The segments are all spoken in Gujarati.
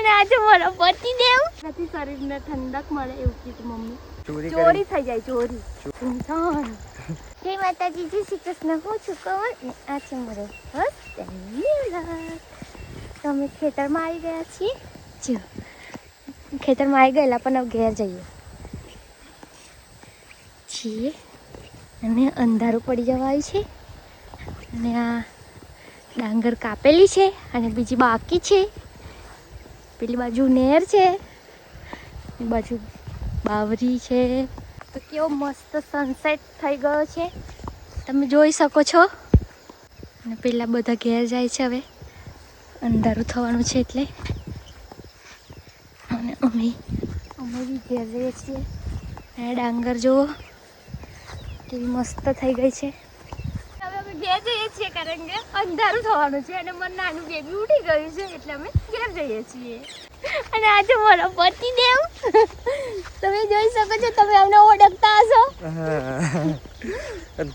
અને આજે મારો પતિ દેવ નથી શરીરને ઠંડક મળે એવું કીધું મમ્મી. ચોરી થઈ જાય ચોરી. જય માતાજી, જય શ્રી કૃષ્ણ. હું છું કમલ ને આ છે મારો અમે ખેતરમાં આવી ગયા છીએ. જો ખેતરમાં આવી ગયેલા પણ હવે ઘેર જઈએ છીએ અને અંધારું પડી જવાયું છે અને આ ડાંગર કાપેલી છે અને બીજી બાકી છે. પેલી બાજુ નેર છે, એ બાજુ બાવરી છે. તો કેવો મસ્ત સનસેટ થઈ ગયો છે તમે જોઈ શકો છો. અને પેલા બધા ઘેર જાય છે, હવે અંધારું થવાનું છે એટલે. અને અમે બી ઘેર જઈએ છીએ. અને ડાંગર જુઓ કેવી મસ્ત થઈ ગઈ છે. હવે અમે ઘેર જઈએ છીએ કારણ કે અંધારું થવાનું છે અને મારું નાનું બેબી ઉઠી ગયું છે એટલે અમે ઘેર જઈએ છીએ. અને આજે મારો પતિ દેવ તમે જોઈ શકો છો, તમે અમને ઓળખતા હશો.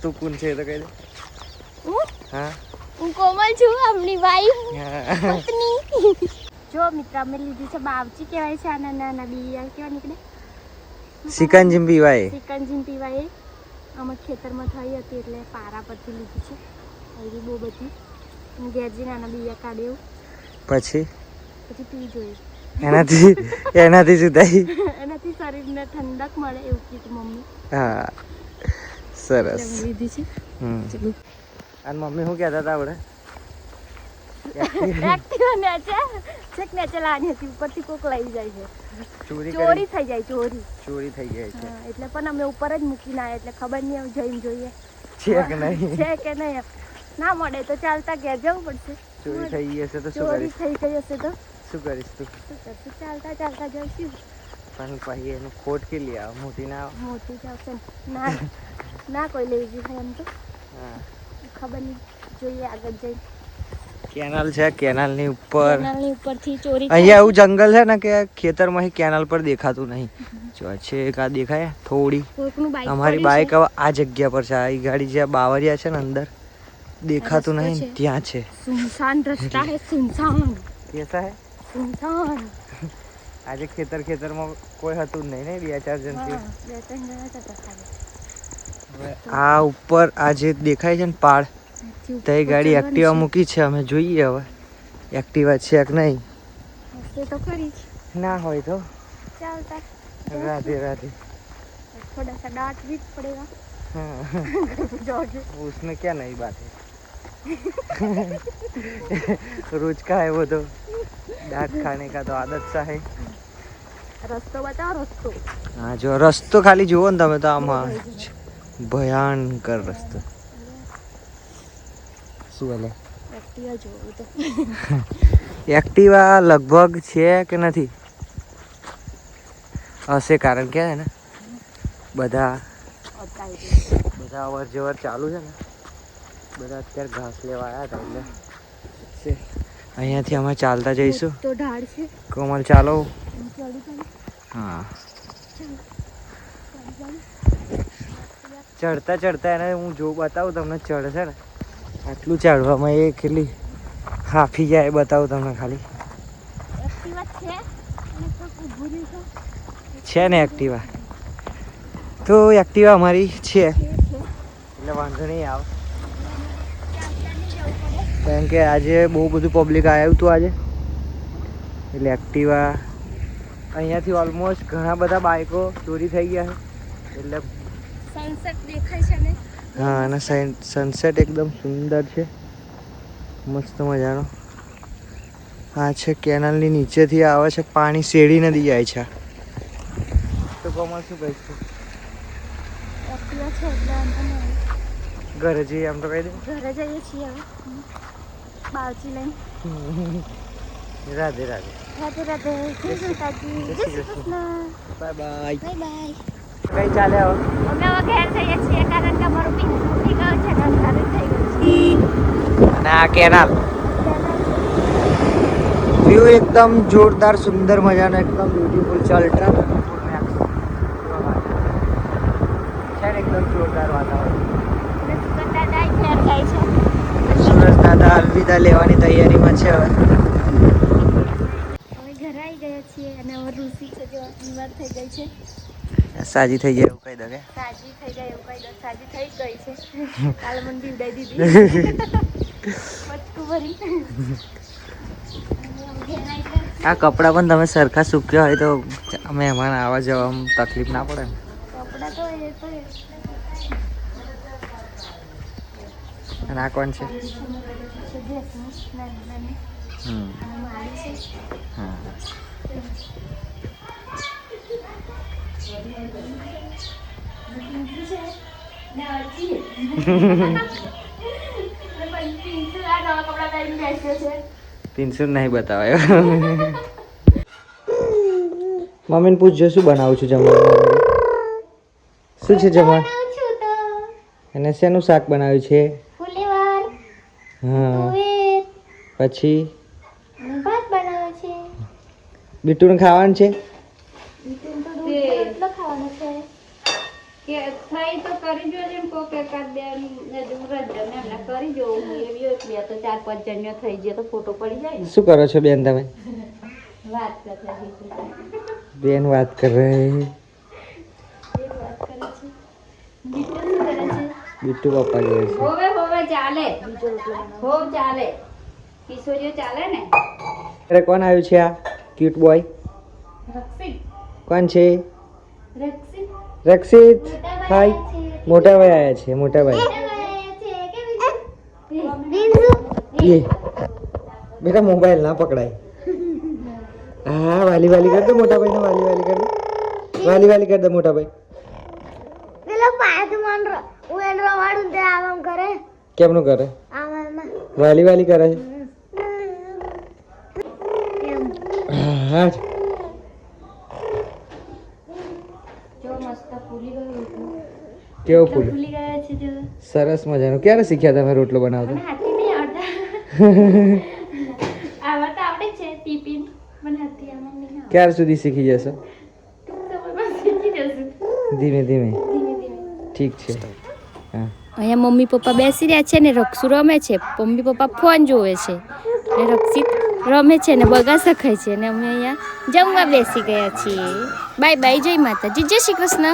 તું કોણ છે તો કહી દે. હું કોમલ છું, આમની વાઈફ પત્ની. જો મિત્ર અમે લીધી છે બાવચી કહેવાય છે. આના નાના બિયા કેવા નીકળે સિકંજીમ પીવાય. સિકંજીમ પીવાય અમે ખેતરમાં થઈ હતી એટલે પારા પરથી લીધી છે. આવી બહુ બધી ઘેરજી નાના બિયા કાઢ્યું પછી પી જોઈએ. એનાથી શું થાય? એનાથી શરીરને ઠંડક મળે એવું કીધું મમ્મી. હા સરસ લીધી છે. અને મમ્મી શું કહેતા હતા આપણે? એક્ટિવા નેચે છેક નેચે લાની હતી, ઉપરથી કોક લઈ જાય છે. ચોરી થઈ જાય. ચોરી થઈ જાય છે એટલે પણ અમે ઉપર જ મૂકીને આવ્યા એટલે ખબર નહીં હવે જઈને જોઈએ છે કે નહીં. ના મળે તો ચાલતા ઘેર જવું પડશે. ચોરી થઈ ગઈ હશે તો ચોરી થઈ ગઈ હશે તો શું કરીશ તું? ચાલતા જઈશું. પણ પછી એનું ખોટ કે લે આવે મોટી ના આવે. મોટી જ આવશે ના કોઈ લઈ ગઈ એમ તો ખબર નહીં. જોઈએ આગળ જઈ. કેનાલ છે, કેનાલની ઉપરથી ચોરી. અહીંયા એવું જંગલ છે ને કે ખેતરમાં કેનાલ પર દેખાતું નહીં. જો છે કા દેખાય થોડી. અમારી બાઈક હવે આ જગ્યા પર છે. આ ગાડી જે બાવરિયા છે ને અંદર દેખાતું નહીં, ત્યાં છે. સુનસાન રસ્તા હે, સુનસાન. કેસા હે? સુનસાન. આજે ખેતરમાં કોઈ હતું જ નહીં ને, 2-4 જણ થી. આ ઉપર આ જે દેખાય છે ને પાડ, તે ગાડી એક્ટિવા મૂકી છે. અમે જોઈએ હવે એક્ટિવા છે કે નહીં. તો ખરી ના હોય તો ચાલતા. राधे राधे. थोड़ा सा डांट भी पड़ेगा. उसमें क्या नई बात है. रोज का है वो तो. डांट खाने का तो आदत सा है. रस्तो बताओ. रस्तो हाँ जो रस्तो खाली जुओ ने તમે તો આમાં ભયંકર રસ્તો. શું હાલે? એક્ટિવા જોવું તો. એક્ટિવા લગભગ છે કે નથી હશે, કારણ કે ને બધા અવર જવર ચાલુ છે ને. બધા અત્યારે ઘાસ લેવા આવ્યા હતા એટલે અહીંયાથી અમે ચાલતા જઈશું. તો ઢાળ છે. કોમલ ચાલો. હા ચડતા એને હું જો બતાવું તમને. ચડશે ને આટલું ચડવામાં એ કેટલી હાફી જાય બતાવું તમને ખાલી. છે ને એક્ટિવા તો એક્ટિવા અમારી છે એટલે વાંધો નહીં આવે. કારણ કે આજે બહુ બધું પબ્લિક આવ્યું હતું આજે એટલે એક્ટિવા અહીંયાથી ઓલમોસ્ટ ઘણા બધા બાઇકો ચોરી થઈ ગયા છે એટલે સનસેટ દેખાય છે ને. હા અને સનસેટ એકદમ સુંદર છે, મસ્ત મજાનો. આ છે કેનાલની નીચેથી આવે છે પાણી, શેરડી નદી જાય છે. તો કોમલ શું કહીશું? ઘરે જઈએ એમ તો કહી દે. ઘરે જઈએ છીએ હવે બાવચી લઈને. રાધે રાધે. રાધે રાધે. જય માતાજી, જય Shri Krishna. Bye bye. Bye bye. કઈ ચાલે હવે? અમે હવે ઘેર જઈએ છીએ કારણ કે અમારું પિંક ઉઠી ગયું છે ને અંધારું થઈ ગયું છે. અને આ કેનાલ વ્યૂ એકદમ જોરદાર, સુંદર મજાનો, એકદમ બ્યુટીફુલ છે. અલ્ટ્રા છે ને એકદમ જોરદાર વાતાવરણ. સુરજ દાદા અલવિદા લેવાની તૈયારીમાં છે હવે. ઘરે ગયા છીએ અને હવે ઋષિ છે જે બીમાર થઈ ગઈ છે. સાજી થઈ જાય એવું કહી દો કે સાજી થઈ જાય એવું કહી દો. સાજી થઈ જ ગઈ છે. કાલે મને બીવડાવી દીધી બચકું ભરી. આ કપડાં પણ તમે સરખા સૂક્યા હોય તો મહેમાન આવવા જવામાં તકલીફ ના પડે ને. કપડાં તો એ તો અને આ કોણ છે? હા પિન્સુર નહીં બતાવાયો. મમ્મીને પૂછજો શું બનાવું છું જમવાનું. શું છે જમવા? અને શેનું શાક બનાવ્યું છે? હા પછી બીટુને ખાવાનું છે. થઈ તો કરી જોજે ને કોક એકાદ બે રજને કરી જોઉં હું એવી એટલે તો 4-5 જણ્યો થઈ જાય તો ફોટો પડી જાય ને. શું કરો છો બેન તમે? વાત કરતા બેન વાત કરે. બીટુ પપ્પા જોડે છે. હોવે ચાલે હોવ ચાલે કિશોરીઓ ચાલે ને. અરે કોણ આવ્યું છે આ ક્યુટ બોય? રક્ષિત કોણ છે? રક્ષિત રક્ષિત. હાય. મોટા ભાઈ આવ્યા છે. મોટા ભાઈ એ બેટા મોબાઈલ ના પકડાય. હા વાલી વાલી કર દો મોટા ભાઈ ને. વાલી વાલી કર દો. વાલી વાલી કર દો મોટા ભાઈ. કેમનું કરે? વાલી વાલી કરે છે. હા જો મસ્ત ફૂલી ગયું કેવું ફૂલ ભૂલી ગયા છે જો. સરસ મજાનું. ક્યારે શીખ્યા તમે રોટલો બનાવતો? મને હાથી નહીં આવડતા. આવા તો આવડે છે ટિફિન પણ હાથી આમાં નહીં આવડે. ક્યાર સુધી શીખી જશો? સમયમાં શીખી જશું. ધીમે ધીમે. ધીમે ધીમે. ઠીક છે. હા અહીંયા મમ્મી પપ્પા બેસી રહ્યા છે ને રક્ષુ રમે છે. મમ્મી પપ્પા ફોન જોવે છે ને રક્ષિત રમે છે ને બગાસા ખાય છે ને અમે અહીંયા જમવા બેસી ગયા છીએ. Bye bye. જય માતાજી. જય શ્રી કૃષ્ણ.